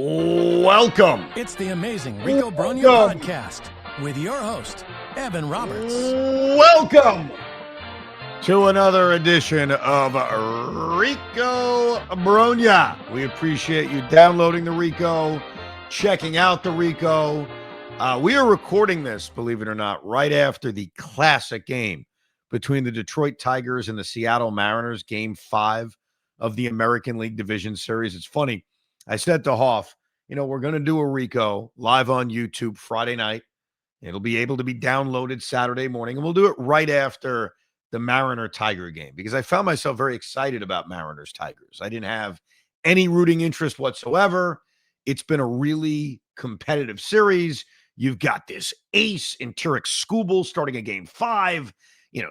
Welcome. It's the amazing Rico Brogna podcast with your host, Evan Roberts. Welcome to another edition of Rico Brogna. We appreciate you downloading the Rico, checking out the Rico. We are recording this, believe it or not, right after the classic game between the Detroit Tigers and the Seattle Mariners, Game 5 of the American League Division Series. It's funny. I said to Hoff, we're going to do a Rico live on YouTube Friday night. It'll be able to be downloaded Saturday morning, and we'll do it right after the Mariner-Tiger game because I found myself very excited about Mariners-Tigers. I didn't have any rooting interest whatsoever. It's been a really competitive series. You've got this ace in Tarik Skubal starting a Game 5,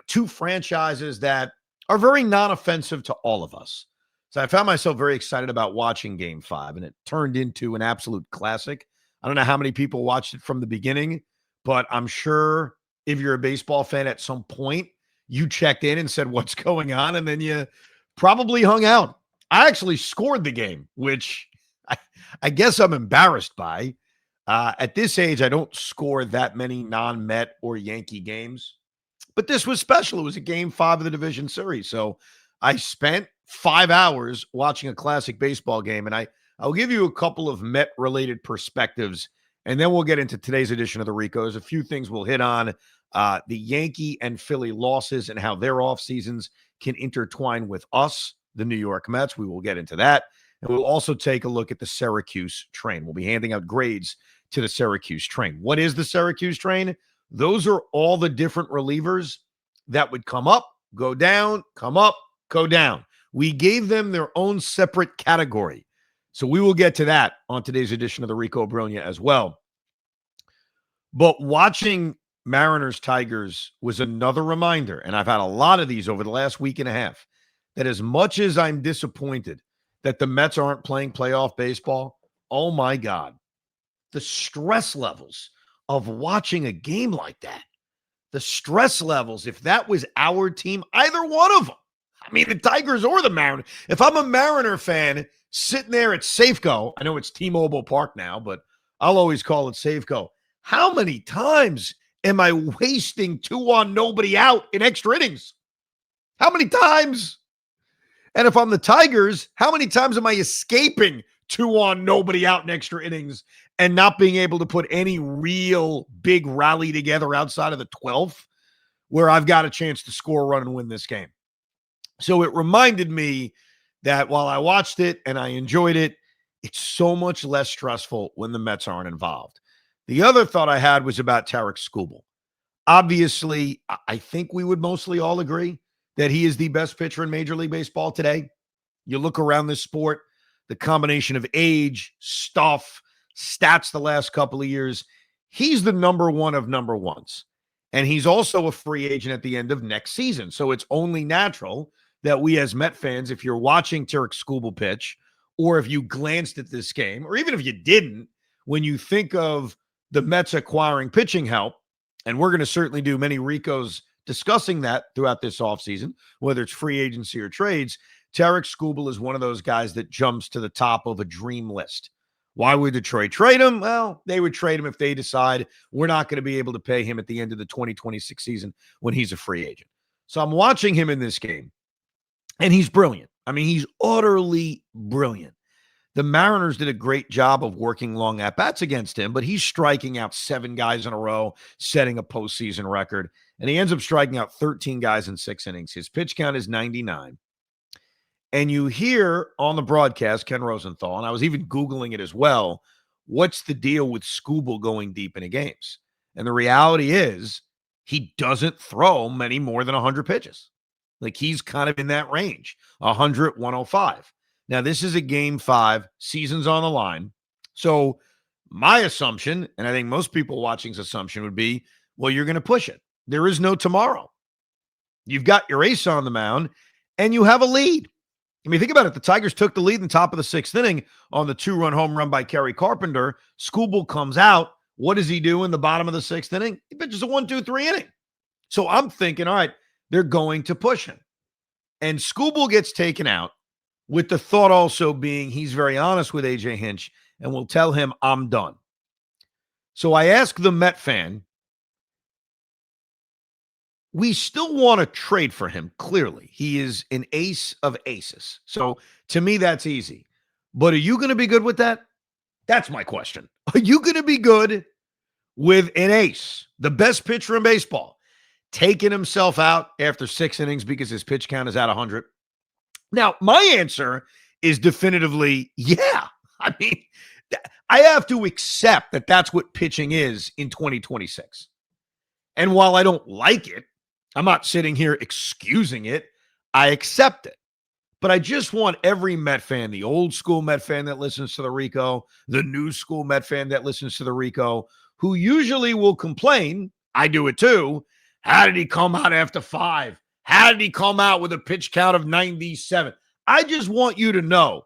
two franchises that are very non-offensive to all of us. So I found myself very excited about watching Game 5, and it turned into an absolute classic. I don't know how many people watched it from the beginning, but I'm sure if you're a baseball fan at some point, you checked in and said, what's going on? And then you probably hung out. I actually scored the game, which I guess I'm embarrassed by. At this age, I don't score that many non-Met or Yankee games, but this was special. It was a Game 5 of the division series. So I spent 5 hours watching a classic baseball game, and I'll give you a couple of Met-related perspectives, and then we'll get into today's edition of the Rico. There's a few things we'll hit on, the Yankee and Philly losses and how their off seasons can intertwine with us, the New York Mets. We will get into that, and we'll also take a look at the Syracuse train. We'll be handing out grades to the Syracuse train. What is the Syracuse train? Those are all the different relievers that would come up, go down, come up, go down. We gave them their own separate category. So we will get to that on today's edition of the Rico Brogna as well. But watching Mariners-Tigers was another reminder, and I've had a lot of these over the last week and a half, that as much as I'm disappointed that the Mets aren't playing playoff baseball, oh my God, the stress levels of watching a game like that, the stress levels, if that was our team, either one of them, I mean, the Tigers or the Mariners. If I'm a Mariner fan sitting there at Safeco, I know it's T-Mobile Park now, but I'll always call it Safeco. How many times am I wasting 2 on nobody out in extra innings? How many times? And if I'm the Tigers, how many times am I escaping 2 on nobody out in extra innings and not being able to put any real big rally together outside of the 12th where I've got a chance to score a run and win this game? So it reminded me that while I watched it and I enjoyed it, it's so much less stressful when the Mets aren't involved. The other thought I had was about Tarik Skubal. Obviously, I think we would mostly all agree that he is the best pitcher in Major League Baseball today. You look around this sport, the combination of age, stuff, stats the last couple of years, he's the number one of number ones. And he's also a free agent at the end of next season. So it's only natural that we as Met fans, if you're watching Tarik Skubal pitch, or if you glanced at this game, or even if you didn't, when you think of the Mets acquiring pitching help, and we're going to certainly do many Ricos discussing that throughout this offseason, whether it's free agency or trades, Tarik Skubal is one of those guys that jumps to the top of a dream list. Why would Detroit trade him? Well, they would trade him if they decide we're not going to be able to pay him at the end of the 2026 season when he's a free agent. So I'm watching him in this game, and he's brilliant. I mean, he's utterly brilliant. The Mariners did a great job of working long at-bats against him, but he's striking out 7 guys in a row, setting a postseason record, and he ends up striking out 13 guys in 6 innings. His pitch count is 99. And you hear on the broadcast, Ken Rosenthal, and I was even Googling it as well, what's the deal with Skubal going deep into games? And the reality is he doesn't throw many more than 100 pitches. Like he's kind of in that range, 100, 105. Now, this is a Game 5, season's on the line. So my assumption, and I think most people watching's assumption would be, well, you're going to push it. There is no tomorrow. You've got your ace on the mound, and you have a lead. I mean, think about it. The Tigers took the lead in the top of the 6th inning on the 2-run home run by Kerry Carpenter. Skubal comes out. What does he do in the bottom of the 6th inning? He pitches a 1-2-3 inning. So I'm thinking, all right, they're going to push him. And Skubal gets taken out with the thought also being he's very honest with A.J. Hinch and will tell him, I'm done. So I ask the Met fan, we still want to trade for him, clearly. He is an ace of aces. So to me, that's easy. But are you going to be good with that? That's my question. Are you going to be good with an ace, the best pitcher in baseball, taking himself out after 6 innings because his pitch count is at 100? Now, my answer is definitively, yeah. I mean, I have to accept that that's what pitching is in 2026. And while I don't like it, I'm not sitting here excusing it. I accept it. But I just want every Met fan, the old school Met fan that listens to the Rico, the new school Met fan that listens to the Rico, who usually will complain, I do it too, how did he come out after 5? How did he come out with a pitch count of 97? I just want you to know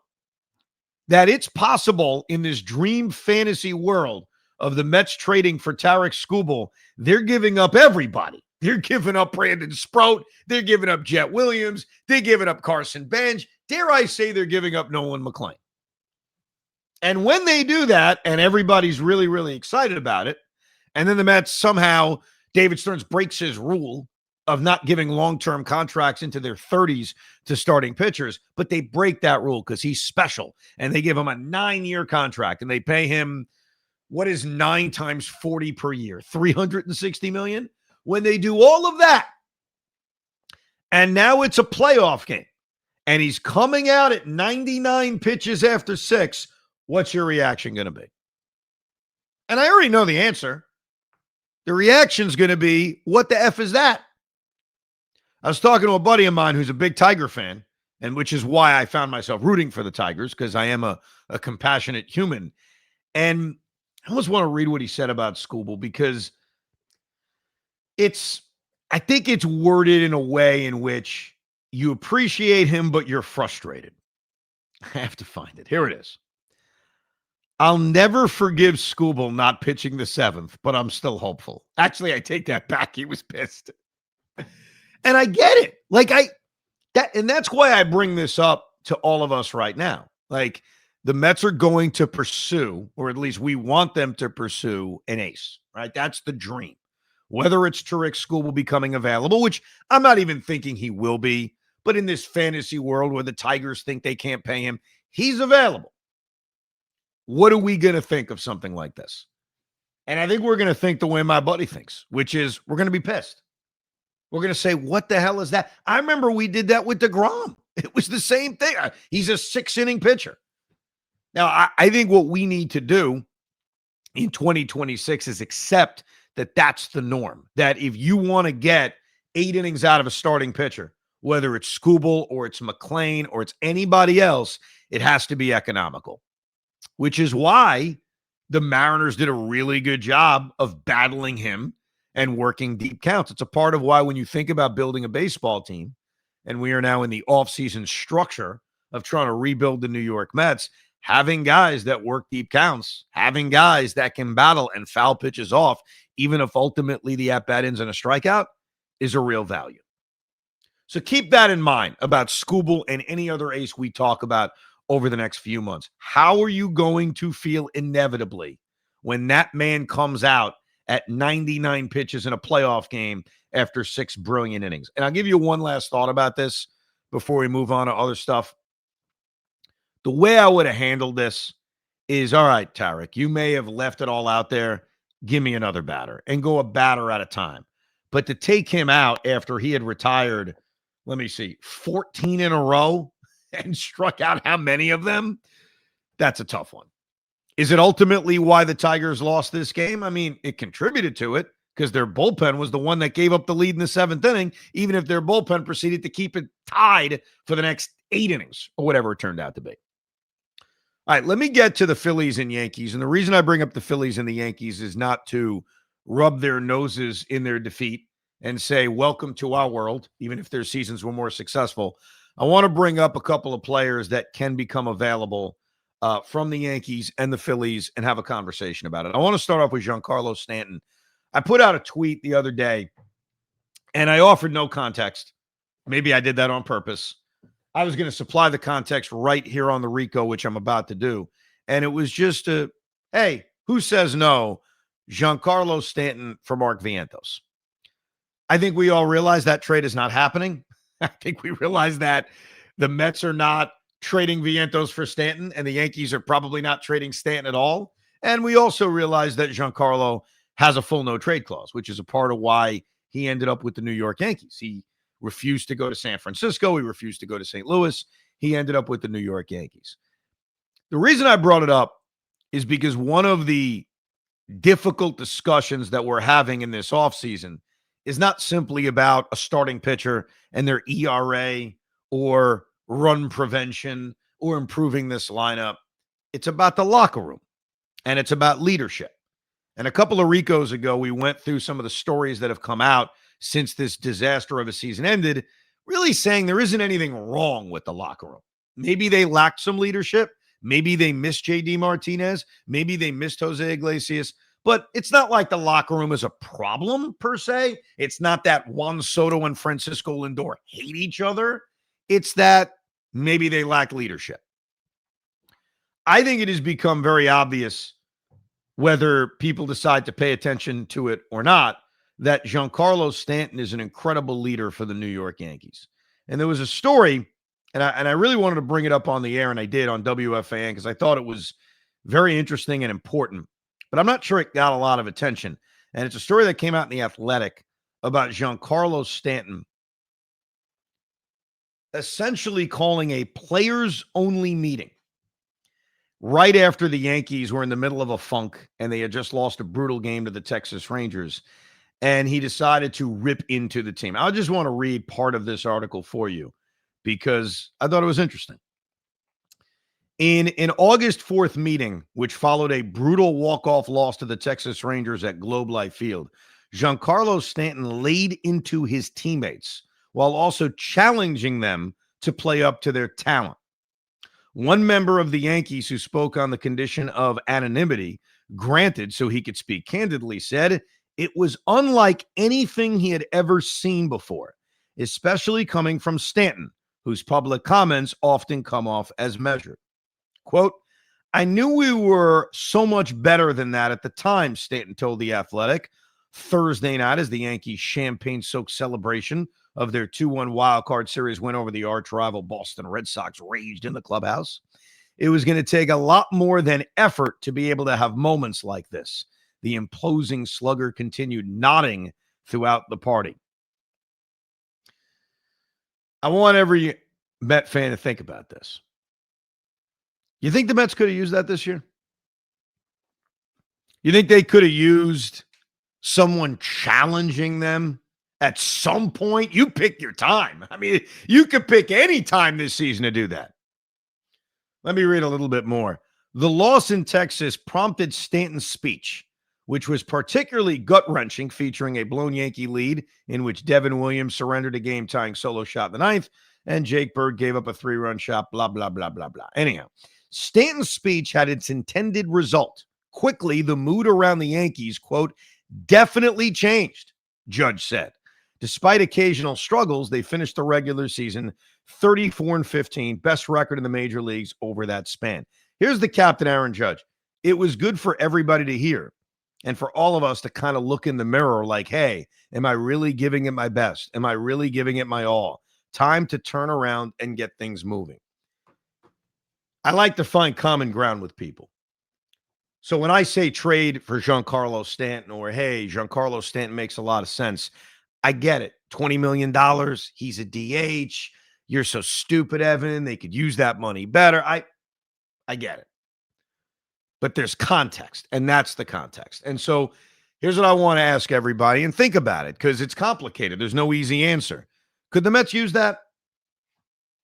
that it's possible in this dream fantasy world of the Mets trading for Tarik Skubal, they're giving up everybody. They're giving up Brandon Sproat. They're giving up Jet Williams. They're giving up Carson Bench. Dare I say they're giving up Nolan McLean. And when they do that, and everybody's really, really excited about it, and then the Mets somehow, David Stearns breaks his rule of not giving long-term contracts into their 30s to starting pitchers, but they break that rule because he's special, and they give him a 9-year contract, and they pay him, what is 9 times 40 per year? $360 million? When they do all of that, and now it's a playoff game, and he's coming out at 99 pitches after 6, what's your reaction going to be? And I already know the answer. The reaction's going to be, what the F is that? I was talking to a buddy of mine who's a big Tiger fan, and which is why I found myself rooting for the Tigers, because I am a compassionate human. And I almost want to read what he said about Skubal, because I think it's worded in a way in which you appreciate him, but you're frustrated. I have to find it. Here it is. I'll never forgive Skubal not pitching the 7th, but I'm still hopeful. Actually, I take that back. He was pissed. And I get it. And that's why I bring this up to all of us right now. Like, the Mets are going to pursue, or at least we want them to pursue, an ace, right? That's the dream. Whether it's Tarik Skubal becoming available, which I'm not even thinking he will be, but in this fantasy world where the Tigers think they can't pay him, he's available. What are we going to think of something like this? And I think we're going to think the way my buddy thinks, which is we're going to be pissed. We're going to say, what the hell is that? I remember we did that with DeGrom. It was the same thing. He's a 6-inning pitcher. Now, I think what we need to do in 2026 is accept that that's the norm, that if you want to get 8 innings out of a starting pitcher, whether it's Skubal or it's McLean or it's anybody else, it has to be economical, which is why the Mariners did a really good job of battling him and working deep counts. It's a part of why when you think about building a baseball team, and we are now in the offseason structure of trying to rebuild the New York Mets, having guys that work deep counts, having guys that can battle and foul pitches off, even if ultimately the at-bat ends in a strikeout, is a real value. So keep that in mind about Skubal and any other ace we talk about over the next few months. How are you going to feel inevitably when that man comes out at 99 pitches in a playoff game after 6 brilliant innings? And I'll give you one last thought about this before we move on to other stuff. The way I would have handled this is, all right, Tarik, you may have left it all out there. Give me another batter and go a batter at a time. But to take him out after he had retired, 14 in a row and struck out how many of them? That's a tough one. Is it ultimately why the Tigers lost this game? I mean, it contributed to it because their bullpen was the one that gave up the lead in the 7th inning, even if their bullpen proceeded to keep it tied for the next 8 innings or whatever it turned out to be. All right, let me get to the Phillies and Yankees. And the reason I bring up the Phillies and the Yankees is not to rub their noses in their defeat and say, welcome to our world, even if their seasons were more successful. I want to bring up a couple of players that can become available from the Yankees and the Phillies and have a conversation about it. I want to start off with Giancarlo Stanton. I put out a tweet the other day, and I offered no context. Maybe I did that on purpose. I was going to supply the context right here on the Rico, which I'm about to do. And it was just hey, who says no? Giancarlo Stanton for Mark Vientos. I think we all realize that trade is not happening. I think we realize that the Mets are not trading Vientos for Stanton, and the Yankees are probably not trading Stanton at all. And we also realize that Giancarlo has a full no-trade clause, which is a part of why he ended up with the New York Yankees. He refused to go to San Francisco. He refused to go to St. Louis. He ended up with the New York Yankees. The reason I brought it up is because one of the difficult discussions that we're having in this offseason is not simply about a starting pitcher and their ERA or run prevention or improving this lineup. It's about the locker room, and it's about leadership. And a couple of Ricos ago, we went through some of the stories that have come out since this disaster of a season ended, really saying there isn't anything wrong with the locker room. Maybe they lacked some leadership. Maybe they missed J.D. Martinez. Maybe they missed Jose Iglesias. But it's not like the locker room is a problem, per se. It's not that Juan Soto and Francisco Lindor hate each other. It's that maybe they lack leadership. I think it has become very obvious, whether people decide to pay attention to it or not, that Giancarlo Stanton is an incredible leader for the New York Yankees. And there was a story, and I really wanted to bring it up on the air, and I did on WFAN because I thought it was very interesting and important. But I'm not sure it got a lot of attention. And it's a story that came out in The Athletic about Giancarlo Stanton essentially calling a players-only meeting right after the Yankees were in the middle of a funk and they had just lost a brutal game to the Texas Rangers. And he decided to rip into the team. I just want to read part of this article for you because I thought it was interesting. In an August 4th meeting, which followed a brutal walk-off loss to the Texas Rangers at Globe Life Field, Giancarlo Stanton laid into his teammates while also challenging them to play up to their talent. One member of the Yankees who spoke on the condition of anonymity, granted so he could speak candidly, said it was unlike anything he had ever seen before, especially coming from Stanton, whose public comments often come off as measured. Quote, I knew we were so much better than that at the time, Stanton told The Athletic Thursday night as the Yankees' champagne-soaked celebration of their 2-1 wildcard series win over the arch-rival Boston Red Sox raged in the clubhouse. It was going to take a lot more than effort to be able to have moments like this. The imposing slugger continued nodding throughout the party. I want every Met fan to think about this. You think the Mets could have used that this year? You think they could have used someone challenging them at some point? You pick your time. I mean, you could pick any time this season to do that. Let me read a little bit more. The loss in Texas prompted Stanton's speech, which was particularly gut-wrenching, featuring a blown Yankee lead in which Devin Williams surrendered a game-tying solo shot in the ninth, and Jake Bird gave up a 3-run shot, blah, blah, blah, blah, blah. Anyhow, Stanton's speech had its intended result. Quickly, the mood around the Yankees, quote, definitely changed, Judge said. Despite occasional struggles, they finished the regular season 34-15, best record in the major leagues over that span. Here's the captain, Aaron Judge. It was good for everybody to hear and for all of us to kind of look in the mirror like, hey, am I really giving it my best? Am I really giving it my all? Time to turn around and get things moving. I like to find common ground with people. So when I say trade for Giancarlo Stanton or, hey, Giancarlo Stanton makes a lot of sense, I get it. $20 million. He's a DH. You're so stupid, Evan. They could use that money better. I get it. But there's context, and that's the context. And so here's what I want to ask everybody, and think about it, because it's complicated. There's no easy answer. Could the Mets use that?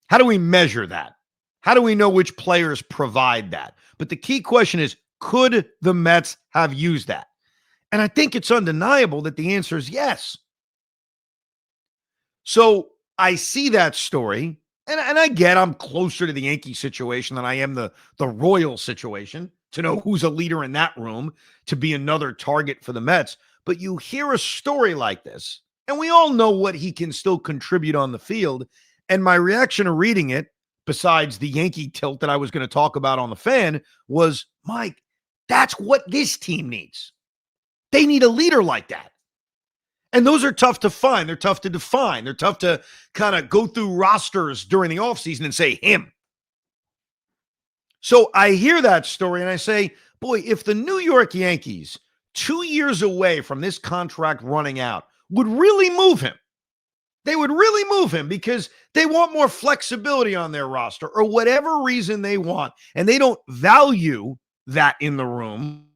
How do we measure that? How do we know which players provide that? But the key question is, could the Mets have used that? And I think it's undeniable that the answer is yes. So I see that story, and I get I'm closer to the Yankee situation than I am the Royal situation, to know who's a leader in that room, to be another target for the Mets. But you hear a story like this, and we all know what he can still contribute on the field. And my reaction to reading it, besides the Yankee tilt that I was going to talk about on the fan, was, Mike, that's what this team needs. They need a leader like that. And those are tough to find. They're tough to define. They're tough to kind of go through rosters during the offseason and say, him. So I hear that story and I say, boy, if the New York Yankees, 2 years away from this contract running out, would really move him, they would really move him because they want more flexibility on their roster or whatever reason they want, and they don't value that in the room,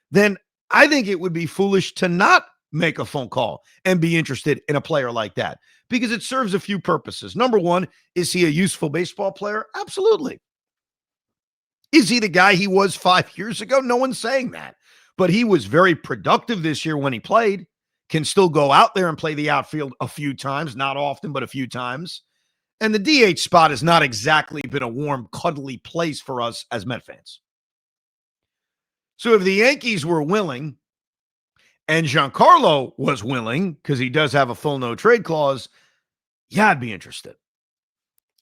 then I think it would be foolish to not make a phone call and be interested in a player like that because it serves a few purposes. Number one, is he a useful baseball player? Absolutely. Is he the guy he was 5 years ago? No one's saying that. But he was very productive this year when he played, can still go out there and play the outfield a few times, not often, but a few times. And the DH spot has not exactly been a warm, cuddly place for us as Met fans. So if the Yankees were willing, and Giancarlo was willing, because he does have a full no-trade clause, yeah, I'd be interested.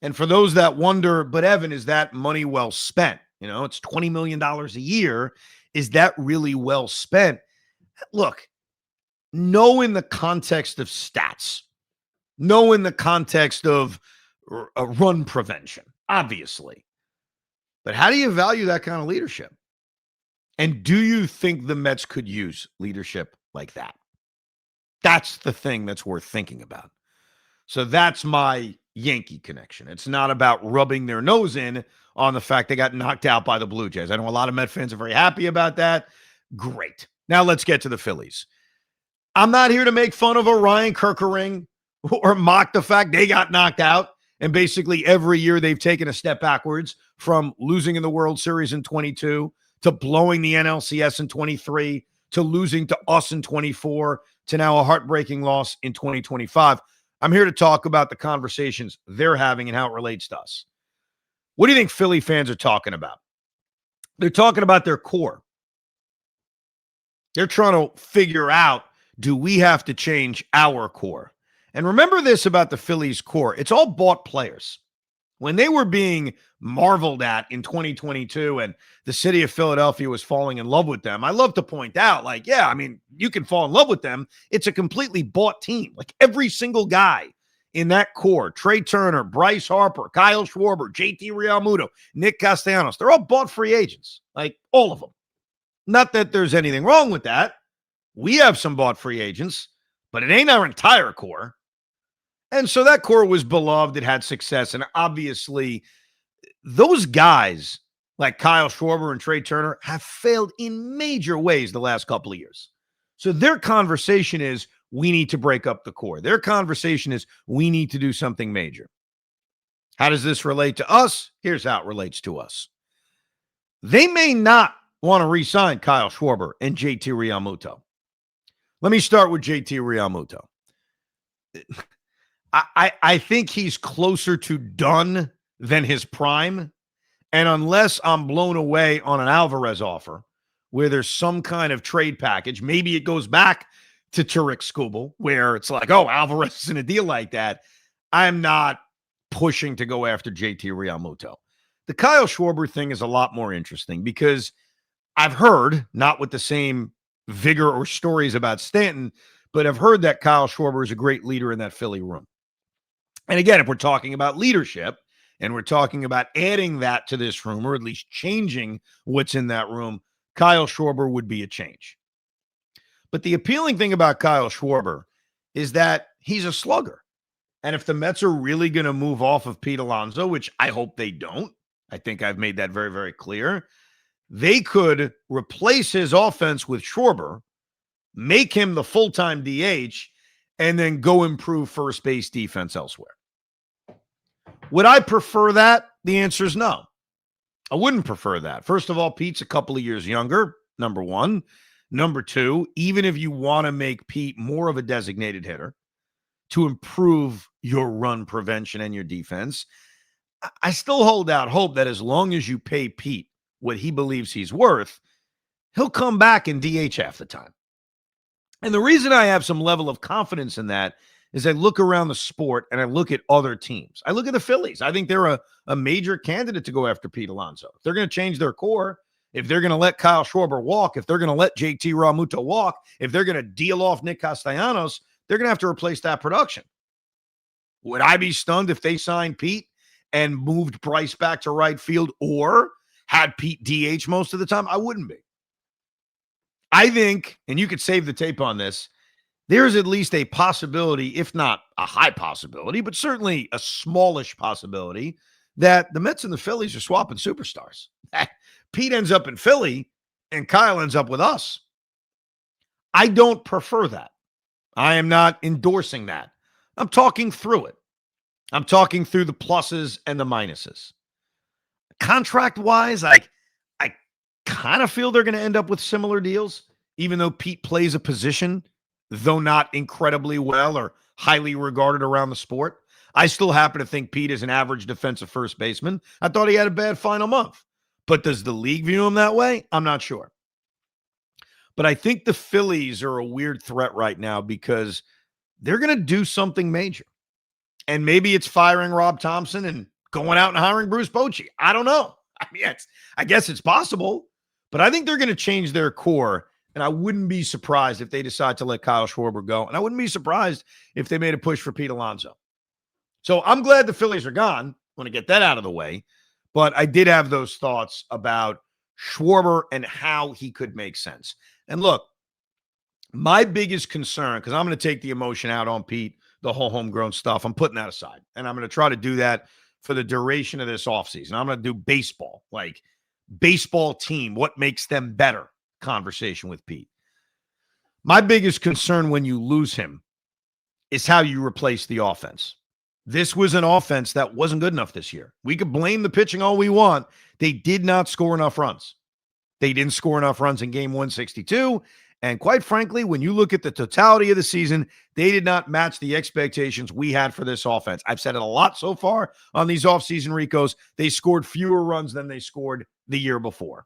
And for those that wonder, but Evan, is that money well spent? You know, it's $20 million a year. Is that really well spent? Look, know in the context of stats, know in the context of run prevention, obviously. But how do you value that kind of leadership? And do you think the Mets could use leadership like that? That's the thing that's worth thinking about. So that's my Yankee connection. It's not about rubbing their nose in on the fact they got knocked out by the Blue Jays. I know a lot of Met fans are very happy about that. Great. Now let's get to the Phillies. I'm not here to make fun of Orion Kerkering or mock the fact they got knocked out. And basically every year they've taken a step backwards from losing in the World Series in 22 to blowing the NLCS in 23 to losing to us in 24 to now a heartbreaking loss in 2025. I'm here to talk about the conversations they're having and how it relates to us. What do you think Philly fans are talking about? They're talking about their core. They're trying to figure out, do we have to change our core? And remember this about the Phillies core. It's all bought players. When they were being marveled at in 2022 and the city of Philadelphia was falling in love with them, I love to point out, like, yeah, I mean, you can fall in love with them. It's a completely bought team. Like every single guy in that core, Trey Turner, Bryce Harper, Kyle Schwarber, JT Realmuto, Nick Castellanos, they're all bought free agents, like all of them. Not that there's anything wrong with that. We have some bought free agents, but it ain't our entire core. And so that core was beloved. It had success. And obviously, those guys like Kyle Schwarber and Trey Turner have failed in major ways the last couple of years. So their conversation is, we need to break up the core. Their conversation is, we need to do something major. How does this relate to us? Here's how it relates to us. They may not want to re-sign Kyle Schwarber and JT Realmuto. Let me start with JT Realmuto. I think he's closer to done than his prime. And unless I'm blown away on an Alvarez offer where there's some kind of trade package, maybe it goes back to Tarik Skubal where it's like, oh, Alvarez is in a deal like that. I'm not pushing to go after JT Realmuto. The Kyle Schwarber thing is a lot more interesting because I've heard, not with the same vigor or stories about Stanton, but I've heard that Kyle Schwarber is a great leader in that Philly room. And again, if we're talking about leadership and we're talking about adding that to this room or at least changing what's in that room, Kyle Schwarber would be a change. But the appealing thing about Kyle Schwarber is that he's a slugger. And if the Mets are really going to move off of Pete Alonso, which I hope they don't, I think I've made that very, very clear, they could replace his offense with Schwarber, make him the full-time DH, and then go improve first base defense elsewhere. Would I prefer that? The answer is no. I wouldn't prefer that. First of all, Pete's a couple of years younger, number one. Number two, even if you want to make Pete more of a designated hitter to improve your run prevention and your defense, I still hold out hope that as long as you pay Pete what he believes he's worth, he'll come back and DH half the time. And the reason I have some level of confidence in that is I look around the sport and I look at other teams. I look at the Phillies. I think they're a major candidate to go after Pete Alonso. If they're going to change their core, if they're going to let Kyle Schwarber walk, if they're going to let JT Realmuto walk, if they're going to deal off Nick Castellanos, they're going to have to replace that production. Would I be stunned if they signed Pete and moved Bryce back to right field or had Pete DH most of the time? I wouldn't be. I think, and you could save the tape on this, there's at least a possibility, if not a high possibility, but certainly a smallish possibility that the Mets and the Phillies are swapping superstars. Pete ends up in Philly and Kyle ends up with us. I don't prefer that. I am not endorsing that. I'm talking through it. I'm talking through the pluses and the minuses. Contract-wise, I kind of feel they're going to end up with similar deals, even though Pete plays a position, though not incredibly well or highly regarded around the sport. I still happen to think Pete is an average defensive first baseman. I thought he had a bad final month. But does the league view him that way? I'm not sure. But I think the Phillies are a weird threat right now because they're going to do something major. And maybe it's firing Rob Thompson and going out and hiring Bruce Bochy. I don't know. I guess it's possible. But I think they're going to change their core. And I wouldn't be surprised if they decide to let Kyle Schwarber go. And I wouldn't be surprised if they made a push for Pete Alonso. So I'm glad the Phillies are gone. I want to get that out of the way. But I did have those thoughts about Schwarber and how he could make sense. And look, my biggest concern, because I'm going to take the emotion out on Pete, the whole homegrown stuff, I'm putting that aside. And I'm going to try to do that for the duration of this offseason. I'm going to do baseball, like baseball team, what makes them better conversation with Pete. My biggest concern when you lose him is how you replace the offense. This was an offense that wasn't good enough this year. We could blame the pitching all we want. They did not score enough runs. They didn't score enough runs in game 162. And quite frankly, when you look at the totality of the season, they did not match the expectations we had for this offense. I've said it a lot so far on these offseason Ricos. They scored fewer runs than they scored the year before.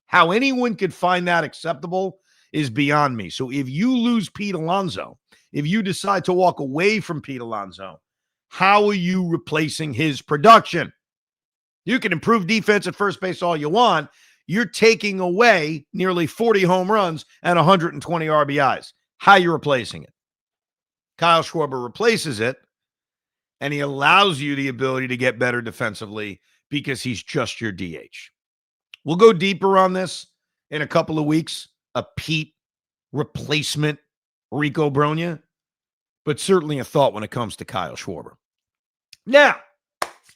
How anyone could find that acceptable is beyond me. So if you lose Pete Alonso, if you decide to walk away from Pete Alonso, how are you replacing his production? You can improve defense at first base all you want. You're taking away nearly 40 home runs and 120 RBIs. How are you replacing it? Kyle Schwarber replaces it, and he allows you the ability to get better defensively because he's just your DH. We'll go deeper on this in a couple of weeks, a Pete replacement Rico Brogna, but certainly a thought when it comes to Kyle Schwarber. Now,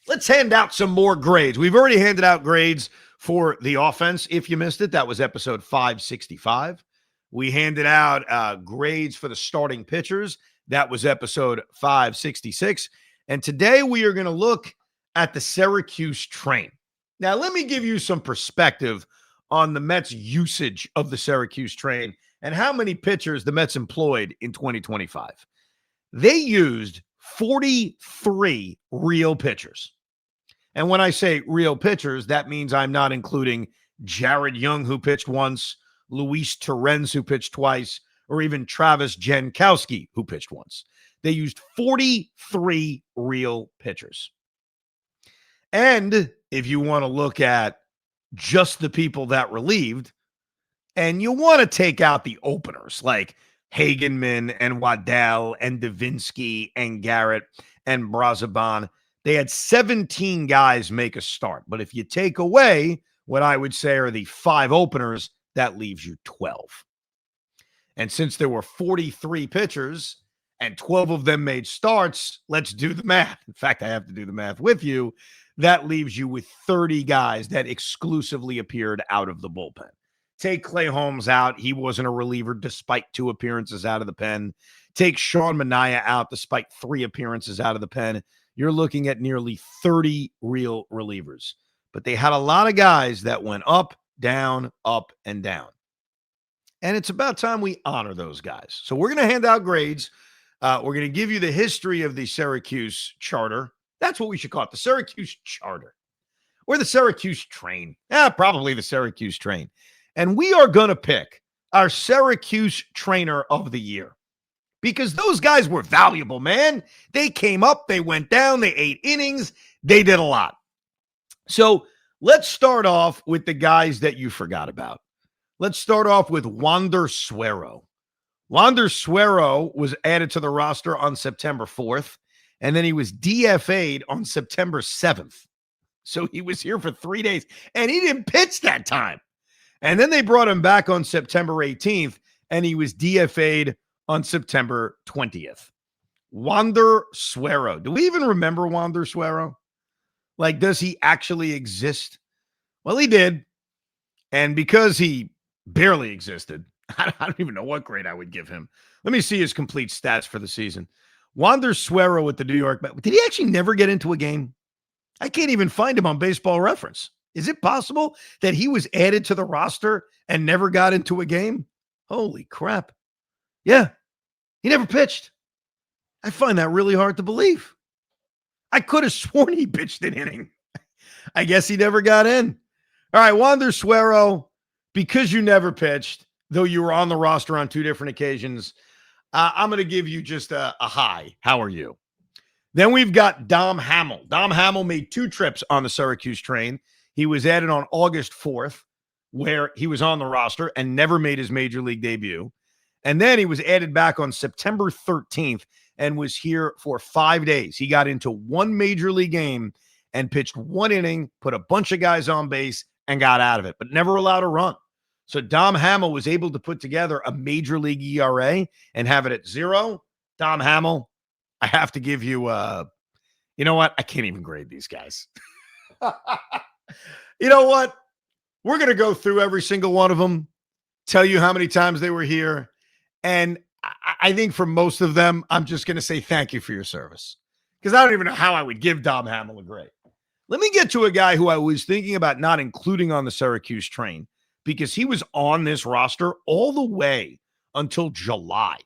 let's hand out some more grades. We've already handed out grades for the offense. If you missed it, that was episode 565. We handed out grades for the starting pitchers. That was episode 566. And today we are going to look at the Syracuse train. Now, let me give you some perspective on the Mets' usage of the Syracuse train and how many pitchers the Mets employed in 2025. They used 43 real pitchers. And when I say real pitchers, that means I'm not including Jared Young, who pitched once, Luis Torrens, who pitched twice, or even Travis Jankowski, who pitched once. They used 43 real pitchers. And if you want to look at just the people that relieved, and you want to take out the openers like Hagenman and Waddell and Davinsky and Garrett and Brazaban, they had 17 guys make a start. But if you take away what I would say are the 5 openers, that leaves you 12. And since there were 43 pitchers and 12 of them made starts, let's do the math. In fact, I have to do the math with you. That leaves you with 30 guys that exclusively appeared out of the bullpen. Take Clay Holmes out. He wasn't a reliever despite 2 appearances out of the pen. Take Sean Manaea out despite 3 appearances out of the pen. You're looking at nearly 30 real relievers. But they had a lot of guys that went up, and down. And it's about time we honor those guys. So we're going to hand out grades. We're going to give you the history of the Syracuse charter. That's what we should call it, the Syracuse charter. Or the Syracuse train. Probably the Syracuse train. And we are going to pick our Syracuse trainer of the year. because those guys were valuable, man. They came up, they went down, they ate innings, they did a lot. So let's start off with the guys that you forgot about. Let's start off with Wander Suero. Wander Suero was added to the roster on September 4th, and then he was DFA'd on September 7th. So he was here for 3 days, and he didn't pitch that time. And then they brought him back on September 18th, and he was DFA'd on September 20th. Wander Suero. Do we even remember Wander Suero? Like, does he actually exist? Well, he did. And because he barely existed, I don't even know what grade I would give him. Let me see his complete stats for the season. Wander Suero with the New York Mets. Did he actually never get into a game? I can't even find him on Baseball Reference. Is it possible that he was added to the roster and never got into a game? Holy crap. Yeah, he never pitched. I find that really hard to believe. I could have sworn he pitched an inning. I guess he never got in. All right, Wander Suero, because you never pitched, though you were on the roster on 2 different occasions, I'm going to give you just a high. How are you? Then we've got Dom Hamill. Dom Hamill made 2 trips on the Syracuse train. He was added on August 4th, where he was on the roster and never made his major league debut. And then he was added back on September 13th and was here for 5 days. He got into 1 major league game and pitched 1 inning, put a bunch of guys on base, and got out of it, but never allowed a run. So Dom Hamill was able to put together a major league ERA and have it at 0. Dom Hamill, I have to give you, you know what? I can't even grade these guys. You know what? We're going to go through every single one of them, tell you how many times they were here. And I think for most of them, I'm just going to say thank you for your service, because I don't even know how I would give Dom Hamill a grade. Let me get to a guy who I was thinking about not including on the Syracuse train, because he was on this roster all the way until July.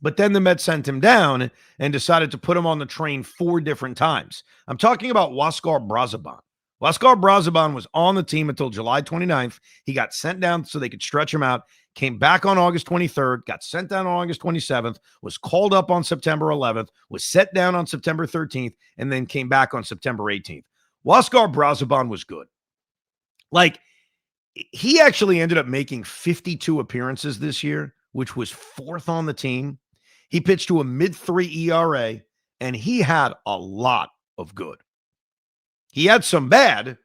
But then the Mets sent him down and decided to put him on the train 4 different times. I'm talking about Huascar Brazoban. Huascar Brazoban was on the team until July 29th. He got sent down so they could stretch him out, came back on August 23rd, got sent down on August 27th, was called up on September 11th, was set down on September 13th, and then came back on September 18th. Huascar Brazoban was good. Like, he actually ended up making 52 appearances this year, which was 4th on the team. He pitched to a mid-3 ERA, and he had a lot of good. He had some bad,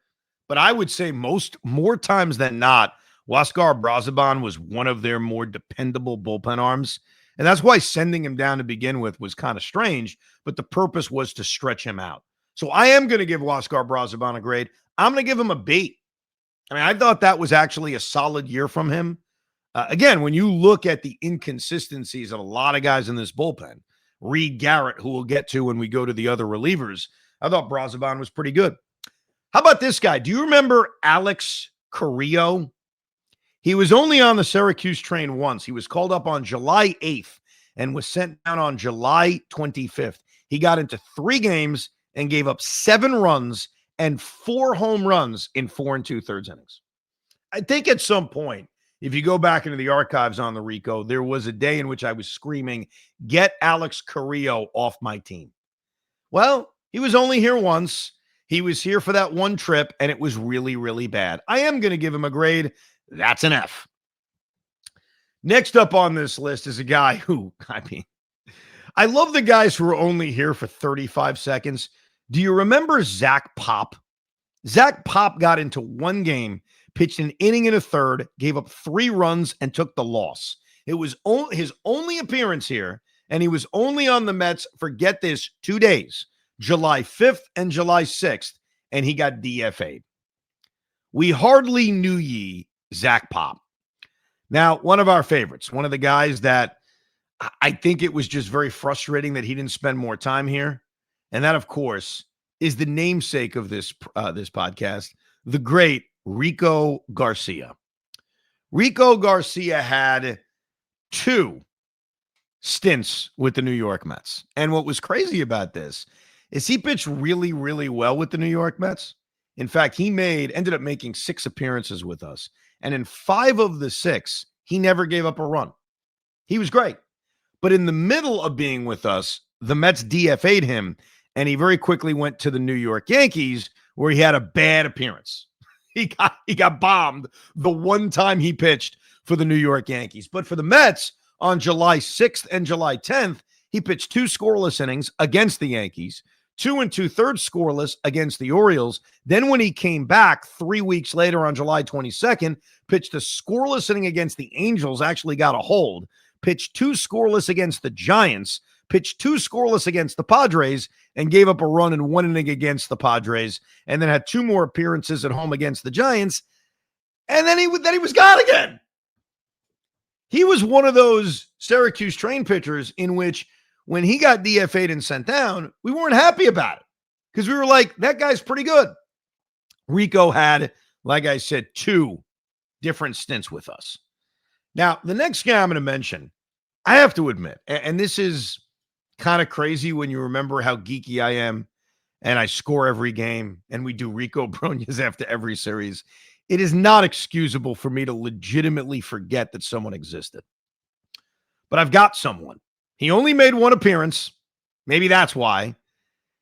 but I would say more times than not, Huascar Brazoban was one of their more dependable bullpen arms. And that's why sending him down to begin with was kind of strange, but the purpose was to stretch him out. So I am going to give Huascar Brazoban a grade. I'm going to give him a B. I mean, I thought that was actually a solid year from him. Again, when you look at the inconsistencies of a lot of guys in this bullpen, Reed Garrett, who we'll get to when we go to the other relievers, I thought Brazoban was pretty good. How about this guy? Do you remember Alex Carrillo? He was only on the Syracuse train once. He was called up on July 8th and was sent down on July 25th. He got into 3 games and gave up 7 runs and 4 home runs in 4 2/3 innings. I think at some point, if you go back into the archives on the Rico, there was a day in which I was screaming, "Get Alex Carrillo off my team." Well, he was only here once. He was here for that 1 trip, and it was really, really bad. I am going to give him a grade. That's an F. Next up on this list is a guy who, I love the guys who are only here for 35 seconds. Do you remember Zach Pop? Zach Pop got into 1 game, pitched an inning and a third, gave up 3 runs, and took the loss. It was his only appearance here, and he was only on the Mets for, get this, 2 days, July 5th and July 6th, and he got DFA'd. We hardly knew ye Zach Pop. Now, one of our favorites, one of the guys that I think it was just very frustrating that he didn't spend more time here. And that, of course, is the namesake of this podcast, the great Rico Garcia. Rico Garcia had 2 stints with the New York Mets. And what was crazy about this is he pitched really, really well with the New York Mets. In fact, he ended up making 6 appearances with us. And in 5 of the 6, he never gave up a run. He was great. But in the middle of being with us, the Mets DFA'd him, and he very quickly went to the New York Yankees, where he had a bad appearance. He got bombed the one time he pitched for the New York Yankees. But for the Mets, on July 6th and July 10th, he pitched 2 scoreless innings against the Yankees, 2 2/3 scoreless against the Orioles. Then when he came back 3 weeks later on July 22nd, pitched a scoreless inning against the Angels, actually got a hold, pitched 2 scoreless against the Giants, pitched 2 scoreless against the Padres, and gave up a run in 1 inning against the Padres, and then had 2 more appearances at home against the Giants, and then he was gone again. He was one of those Syracuse trained pitchers in which when he got DFA'd and sent down, we weren't happy about it because we were like, that guy's pretty good. Rico had, like I said, 2 different stints with us. Now, the next guy I'm going to mention, I have to admit, and this is kind of crazy when you remember how geeky I am and I score every game and we do Rico Brognas after every series. It is not excusable for me to legitimately forget that someone existed. But I've got someone. He only made 1 appearance. Maybe that's why.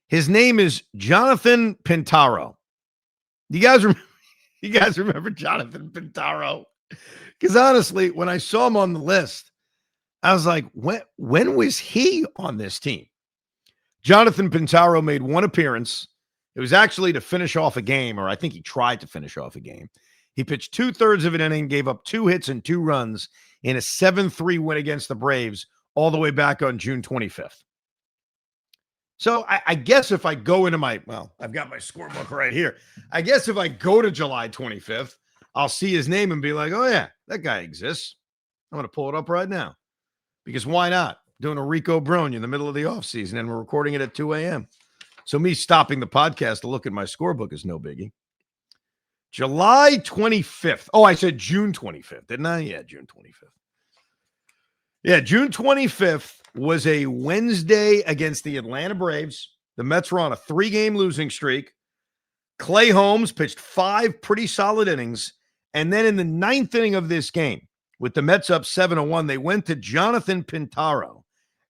His name is Jonathan Pintaro. You guys remember Jonathan Pintaro? Because honestly, when I saw him on the list, I was like, when was he on this team? Jonathan Pintaro made 1 appearance. It was actually to finish off a game, or I think he tried to finish off a game. He pitched 2/3 of an inning, gave up 2 hits and 2 runs in a 7-3 win against the Braves all the way back on June 25th. So I guess if I go into I've got my scorebook right here. I guess if I go to July 25th, I'll see his name and be like, oh yeah, that guy exists. I'm going to pull it up right now because why not? Doing a Rico Brogna in the middle of the offseason and we're recording it at 2 a.m. So me stopping the podcast to look at my scorebook is no biggie. July 25th. Oh, I said June 25th, didn't I? Yeah, June 25th. Yeah, June 25th was a Wednesday against the Atlanta Braves. The Mets were on a 3-game losing streak. Clay Holmes pitched 5 pretty solid innings. And then in the 9th inning of this game, with the Mets up 7-1, they went to Jonathan Pintaro.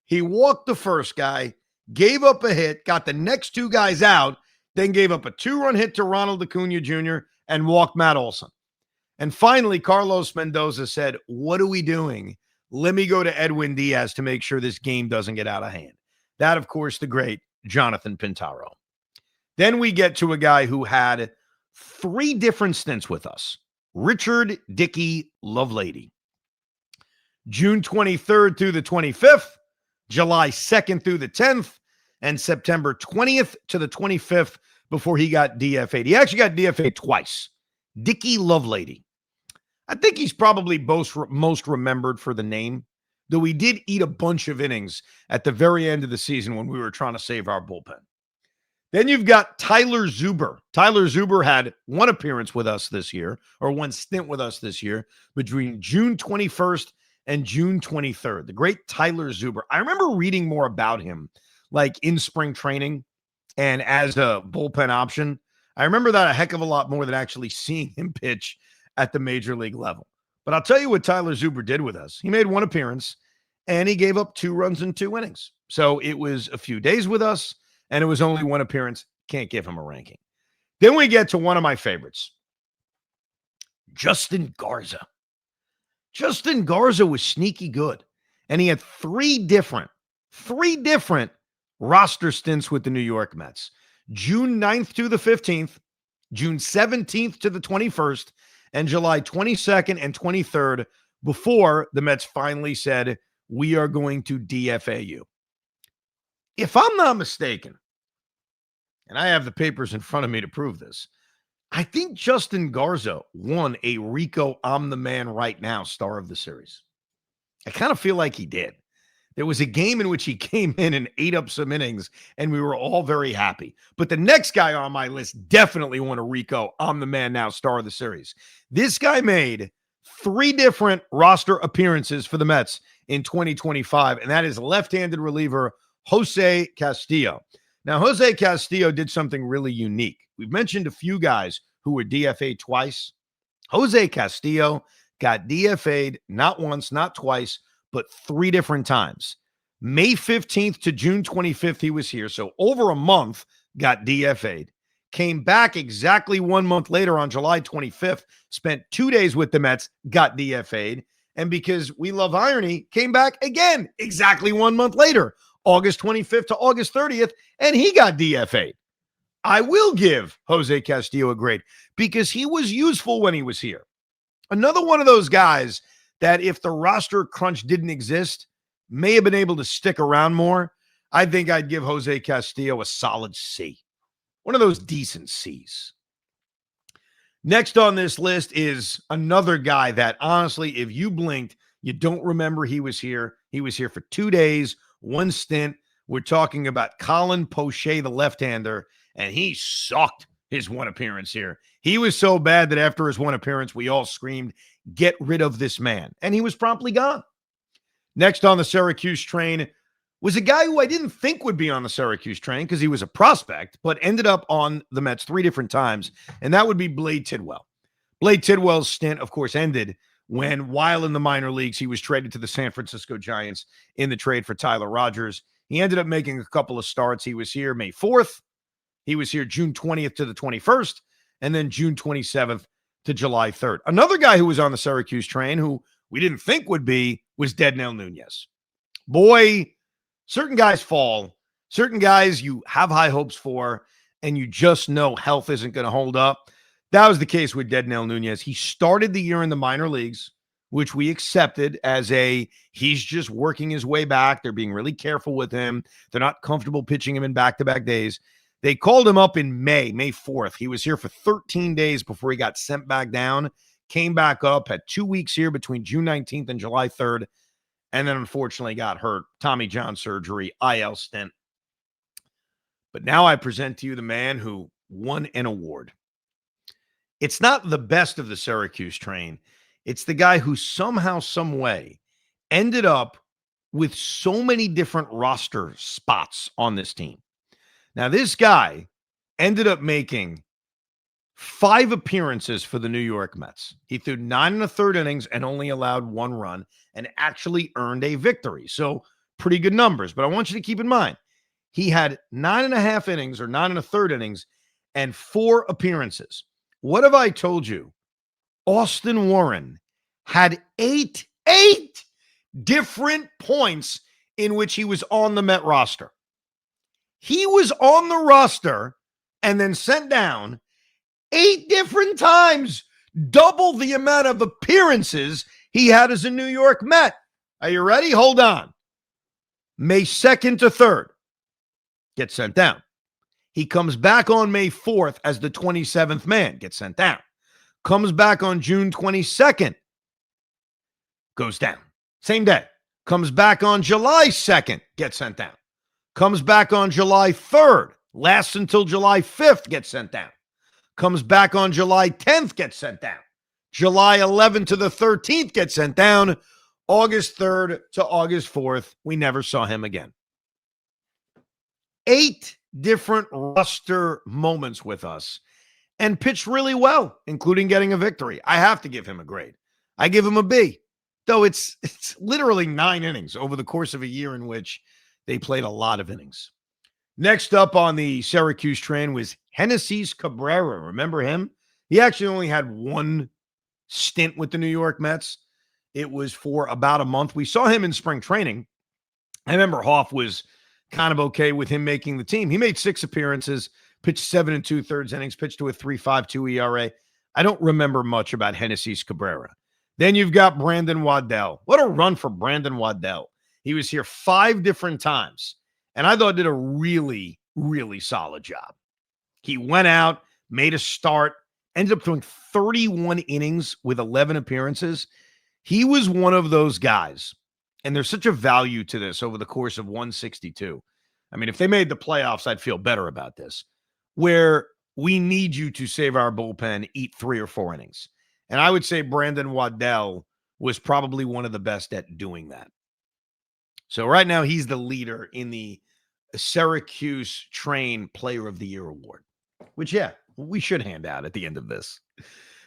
He walked the first guy, gave up a hit, got the next 2 guys out, then gave up a 2-run hit to Ronald Acuna Jr. and walked Matt Olson. And finally, Carlos Mendoza said, what are we doing? Let me go to Edwin Diaz to make sure this game doesn't get out of hand. That, of course, the great Jonathan Pintaro. Then we get to a guy who had 3 different stints with us. Richard Dickey Lovelady. June 23rd through the 25th, July 2nd through the 10th, and September 20th to the 25th before he got DFA'd. He actually got DFA'd twice. Dickey Lovelady. I think he's probably most remembered for the name, though he did eat a bunch of innings at the very end of the season when we were trying to save our bullpen. Then you've got Tyler Zuber. Tyler Zuber had 1 appearance with us this year, or 1 stint with us this year, between June 21st and June 23rd. The great Tyler Zuber. I remember reading more about him, like in spring training and as a bullpen option. I remember that a heck of a lot more than actually seeing him pitch at the major league level. But I'll tell you what Tyler Zuber did with us. He made 1 appearance, and he gave up 2 runs in 2 innings. So it was a few days with us, and it was only 1 appearance. Can't give him a ranking. Then we get to one of my favorites, Justin Garza. Justin Garza was sneaky good, and he had 3 different roster stints with the New York Mets. June 9th to the 15th, June 17th to the 21st, and July 22nd and 23rd before the Mets finally said, we are going to DFA you. If I'm not mistaken, and I have the papers in front of me to prove this, I think Justin Garza won a Rico I'm the Man Right Now star of the series. I kind of feel like he did. There was a game in which he came in and ate up some innings, and we were all very happy. But the next guy on my list definitely won a Rico I'm the Man Now star of the series. This guy made 3 different roster appearances for the Mets in 2025, and that is left-handed reliever Jose Castillo. Now, Jose Castillo did something really unique. We've mentioned a few guys who were DFA'd twice. Jose Castillo got DFA'd not once, not twice, but 3 different times. May 15th to June 25th, he was here. So over a month, got DFA'd. Came back exactly 1 month later on July 25th, spent 2 days with the Mets, got DFA'd. And because we love irony, came back again exactly 1 month later, August 25th to August 30th, and he got DFA'd. I will give Jose Castillo a grade because he was useful when he was here. Another one of those guys that if the roster crunch didn't exist, may have been able to stick around more. I think I'd give Jose Castillo a solid C. One of those decent C's. Next on this list is another guy that, honestly, if you blinked, you don't remember he was here. He was here for 2 days, one stint. We're talking about Colin Poche, the left-hander, and he sucked his one appearance here. He was so bad that after his one appearance, we all screamed, "Get rid of this man." And he was promptly gone. Next on the Syracuse train was a guy who I didn't think would be on the Syracuse train because he was a prospect, but ended up on the Mets 3 different times, and that would be Blade Tidwell. Blade Tidwell's stint, of course, ended when, while in the minor leagues, he was traded to the San Francisco Giants in the trade for Tyler Rogers. He ended up making a couple of starts. He was here May 4th. He was here June 20th to the 21st, and then June 27th to July 3rd. Another guy who was on the Syracuse train who we didn't think would be was Dednell Nunez. Boy, certain guys fall. Certain guys you have high hopes for, and you just know health isn't going to hold up. That was the case with Dednell Nunez. He started the year in the minor leagues, which we accepted as he's just working his way back. They're being really careful with him. They're not comfortable pitching him in back-to-back days. They called him up in May 4th. He was here for 13 days before he got sent back down, came back up, had 2 weeks here between June 19th and July 3rd, and then unfortunately got hurt. Tommy John surgery, IL stint. But now I present to you the man who won an award. It's not the best of the Syracuse train. It's the guy who somehow, some way ended up with so many different roster spots on this team. Now, this guy ended up making 5 appearances for the New York Mets. He threw 9 1/3 innings and only allowed 1 run and actually earned a victory. So pretty good numbers. But I want you to keep in mind, he had 9.5 innings or 9 1/3 innings and 4 appearances. What have I told you? Austin Warren had 8 different points in which he was on the Met roster. He was on the roster and then sent down 8 different times, double the amount of appearances he had as a New York Met. Are you ready? Hold on. May 2nd to 3rd, gets sent down. He comes back on May 4th as the 27th man, gets sent down. Comes back on June 22nd, goes down. Same day. Comes back on July 2nd, gets sent down. Comes back on July 3rd, lasts until July 5th, gets sent down. Comes back on July 10th, gets sent down. July 11th to the 13th, gets sent down. August 3rd to August 4th, we never saw him again. 8 different roster moments with us and pitched really well, including getting a victory. I have to give him a grade. I give him a B, though it's literally 9 innings over the course of a year in which they played a lot of innings. Next up on the Syracuse train was Hennessy Cabrera. Remember him? He actually only had 1 stint with the New York Mets. It was for about a month. We saw him in spring training. I remember Hoff was kind of okay with him making the team. He made 6 appearances, pitched 7 2/3 innings, pitched to a 3.52 ERA. I don't remember much about Hennessy Cabrera. Then you've got Brandon Waddell. What a run for Brandon Waddell. He was here 5 different times, and I thought did a really, really solid job. He went out, made a start, ended up throwing 31 innings with 11 appearances. He was one of those guys, and there's such a value to this over the course of 162. I mean, if they made the playoffs, I'd feel better about this, where we need you to save our bullpen, eat 3 or 4 innings. And I would say Brandon Waddell was probably one of the best at doing that. So right now, he's the leader in the Syracuse Train Player of the Year award, which, yeah, we should hand out at the end of this.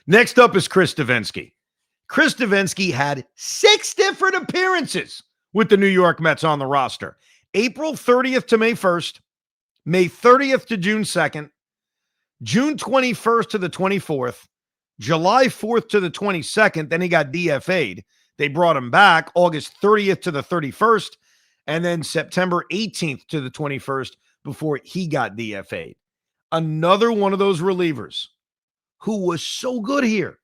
Next up is Chris Davinsky. Chris Davinsky had 6 different appearances with the New York Mets on the roster. April 30th to May 1st, May 30th to June 2nd, June 21st to the 24th, July 4th to the 22nd. Then he got DFA'd. They brought him back August 30th to the 31st, and then September 18th to the 21st before he got DFA'd. Another one of those relievers who was so good here.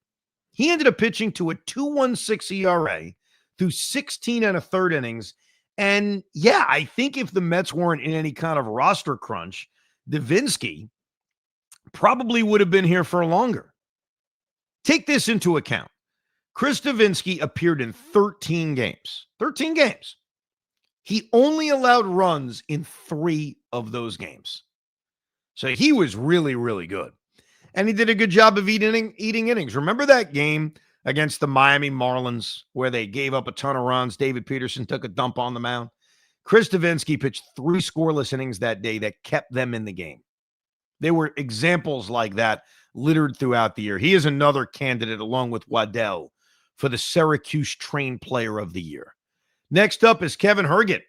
He ended up pitching to a 2.16 ERA through 16 and a third innings. And yeah, I think if the Mets weren't in any kind of roster crunch, Devinsky probably would have been here for longer. Take this into account. Chris Devinsky appeared in 13 games. 13 games. He only allowed runs in 3 of those games. So he was really, really good. And he did a good job of eating innings. Remember that game against the Miami Marlins where they gave up a ton of runs? David Peterson took a dump on the mound. Chris Devinsky pitched 3 scoreless innings that day that kept them in the game. There were examples like that littered throughout the year. He is another candidate, along with Waddell, for the Syracuse Train Player of the Year. Next up is Kevin Herget.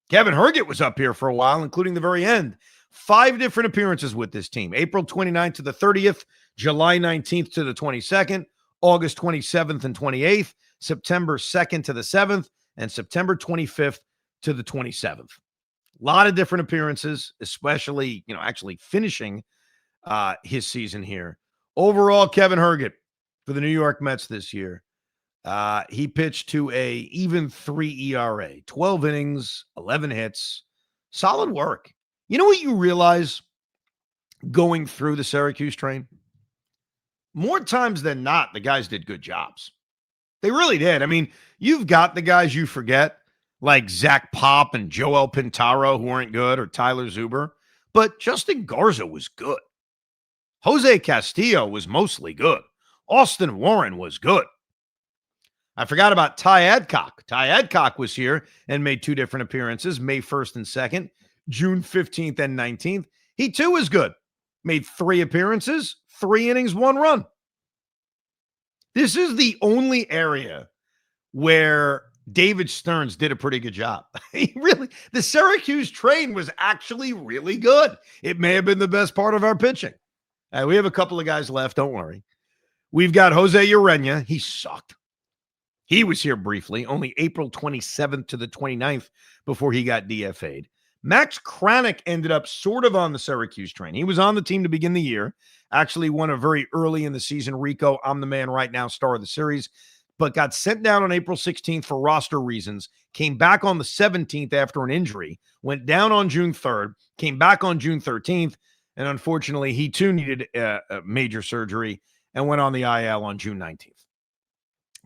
Kevin Herget was up here for a while, including the very end. 5 different appearances with this team. April 29th to the 30th, July 19th to the 22nd, August 27th and 28th, September 2nd to the 7th, and September 25th to the 27th. A lot of different appearances, especially, actually finishing his season here. Overall, Kevin Herget for the New York Mets this year. He pitched to a even 3 ERA, 12 innings, 11 hits. Solid work. You know what you realize going through the Syracuse train? More times than not, the guys did good jobs. They really did. I mean, you've got the guys you forget, like Zach Pop and Joel Pintaro, who weren't good, or Tyler Zuber. But Justin Garza was good. Jose Castillo was mostly good. Austin Warren was good. I forgot about Ty Adcock. Ty Adcock was here and made 2 different appearances, May 1st and 2nd, June 15th and 19th. He too was good. Made 3 appearances, 3 innings, 1 run. This is the only area where David Stearns did a pretty good job. The Syracuse train was actually really good. It may have been the best part of our pitching. We have a couple of guys left. Don't worry. We've got Jose Urena. He sucked. He was here briefly, only April 27th to the 29th before he got DFA'd. Max Kranick ended up sort of on the Syracuse train. He was on the team to begin the year, actually won a very early in the season Rico, I'm the man right now, star of the series, but got sent down on April 16th for roster reasons, came back on the 17th after an injury, went down on June 3rd, came back on June 13th, and unfortunately, he too needed a major surgery and went on the IL on June 19th.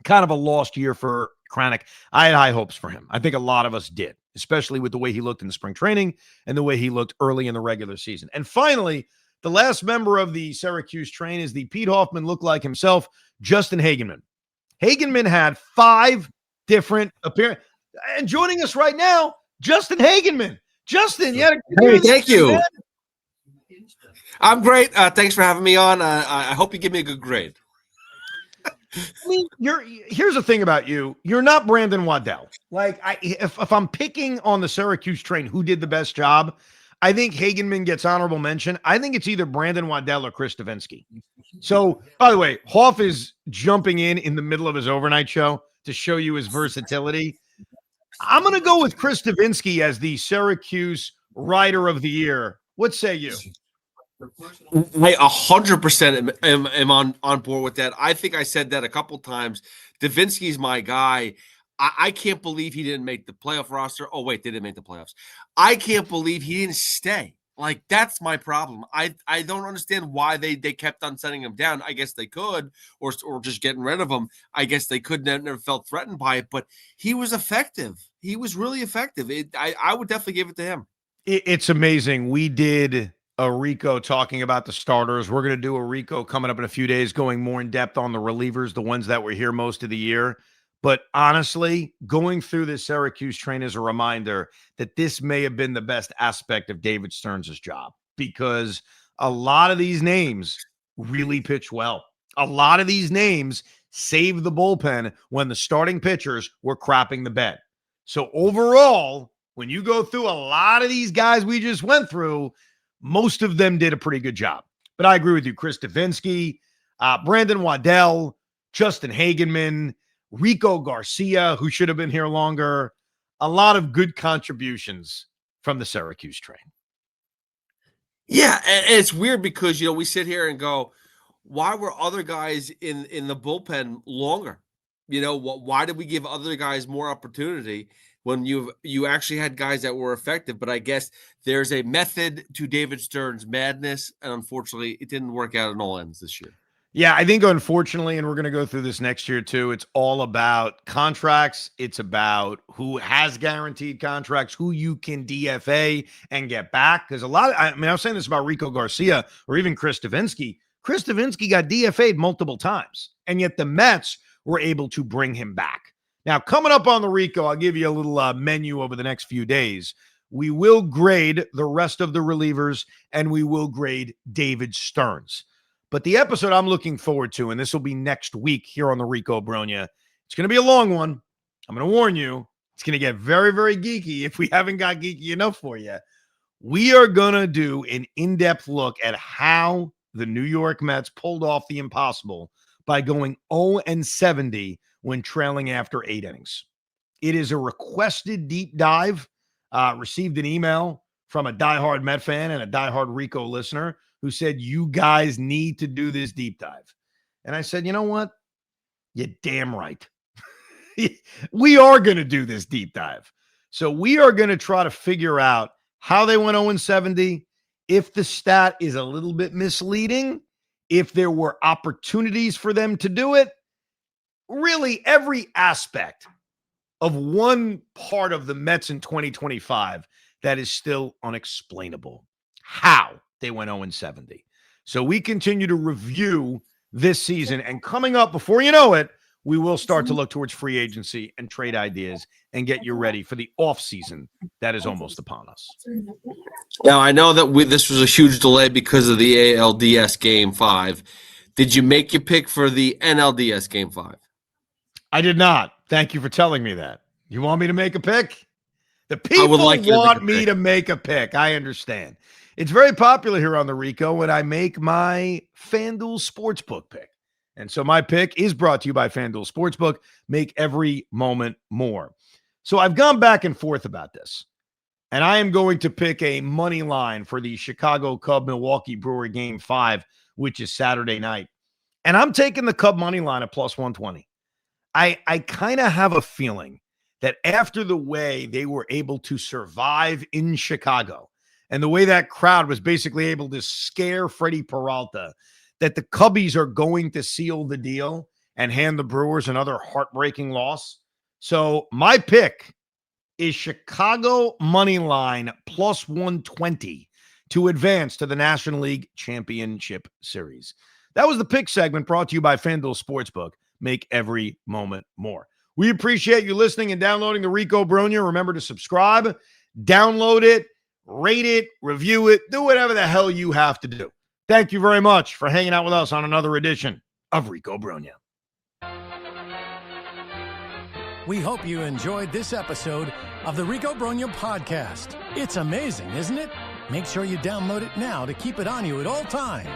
Kind of a lost year for Kranick. I had high hopes for him. I think a lot of us did, especially with the way he looked in the spring training and the way he looked early in the regular season. And finally, the last member of the Syracuse train is the Pete Hoffman look-like himself, Justin Hagenman. Hagenman had 5 different appearances. And joining us right now, Justin Hagenman. Justin, you had a Hey, thank you. Man. I'm great. Thanks for having me on. I hope you give me a good grade. I mean, here's the thing about you. You're not Brandon Waddell. Like, if I'm picking on the Syracuse train who did the best job, I think Hagenman gets honorable mention. I think it's either Brandon Waddell or Chris Devinsky. So, by the way, Hoff is jumping in the middle of his overnight show to show you his versatility. I'm going to go with Chris Devinsky as the Syracuse Rider of the Year. What say you? I 100% am on board with that. I think I said that a couple times. Devinsky's my guy. I can't believe he didn't make the playoff roster. Oh, wait, they didn't make the playoffs. I can't believe he didn't stay. Like, that's my problem. I don't understand why they kept on sending him down. I guess they could, or just getting rid of him. I guess they could never felt threatened by it, but he was effective. He was really effective. I would definitely give it to him. It's amazing. We did a Rico talking about the starters. We're going to do a Rico coming up in a few days, going more in depth on the relievers, the ones that were here most of the year. But honestly, going through this Syracuse train is a reminder that this may have been the best aspect of David Stearns' job, because a lot of these names really pitch well. A lot of these names saved the bullpen when the starting pitchers were crapping the bed. So overall, when you go through a lot of these guys we just went through, most of them did a pretty good job. But I agree with you. Chris Davinsky, Brandon Waddell, Justin Hagenman, Rico Garcia, who should have been here longer. A lot of good contributions from the Syracuse train. Yeah, and it's weird because, we sit here and go, why were other guys in the bullpen longer? Why did we give other guys more opportunity when you actually had guys that were effective? But I guess there's a method to David Stern's madness, and unfortunately, it didn't work out on all ends this year. Yeah, I think unfortunately, and we're going to go through this next year too, it's all about contracts. It's about who has guaranteed contracts, who you can DFA and get back. Because I was saying this about Rico Garcia or even Chris Davinsky. Chris Davinsky got DFA'd multiple times, and yet the Mets were able to bring him back. Now, coming up on the Rico, I'll give you a little menu over the next few days. We will grade the rest of the relievers, and we will grade David Stearns. But the episode I'm looking forward to, and this will be next week here on the Rico Brogna, it's going to be a long one. I'm going to warn you, it's going to get very, very geeky if we haven't got geeky enough for you. We are going to do an in-depth look at how the New York Mets pulled off the impossible by going 0-70 when trailing after 8 innings. It is a requested deep dive. Received an email from a diehard Met fan and a diehard Rico listener who said, you guys need to do this deep dive. And I said, you know what? You're damn right. We are going to do this deep dive. So we are going to try to figure out how they went 0-70, if the stat is a little bit misleading, if there were opportunities for them to do it. Really, every aspect of one part of the Mets in 2025 that is still unexplainable. How they went 0-70. So we continue to review this season, and coming up, before you know it, we will start to look towards free agency and trade ideas and get you ready for the offseason that is almost upon us. Now, I know that this was a huge delay because of the ALDS Game 5. Did you make your pick for the NLDS Game 5? I did not. Thank you for telling me that. You want me to make a pick? The people want me to make a pick. I understand. It's very popular here on the Rico when I make my FanDuel Sportsbook pick. And so my pick is brought to you by FanDuel Sportsbook. Make every moment more. So I've gone back and forth about this. And I am going to pick a money line for the Chicago Cub-Milwaukee Brewer Game 5, which is Saturday night. And I'm taking the Cub money line at plus 120. I kind of have a feeling that after the way they were able to survive in Chicago and the way that crowd was basically able to scare Freddie Peralta, that the Cubbies are going to seal the deal and hand the Brewers another heartbreaking loss. So my pick is Chicago money line plus 120 to advance to the National League Championship Series. That was the pick segment brought to you by FanDuel Sportsbook. Make every moment more. We appreciate you listening and downloading the Rico Brogna. Remember to subscribe, download it, rate it, review it, do whatever the hell you have to do. Thank you very much for hanging out with us on another edition of Rico Brogna. We hope you enjoyed this episode of the Rico Brogna podcast. It's amazing, isn't it? Make sure you download it now to keep it on you at all times.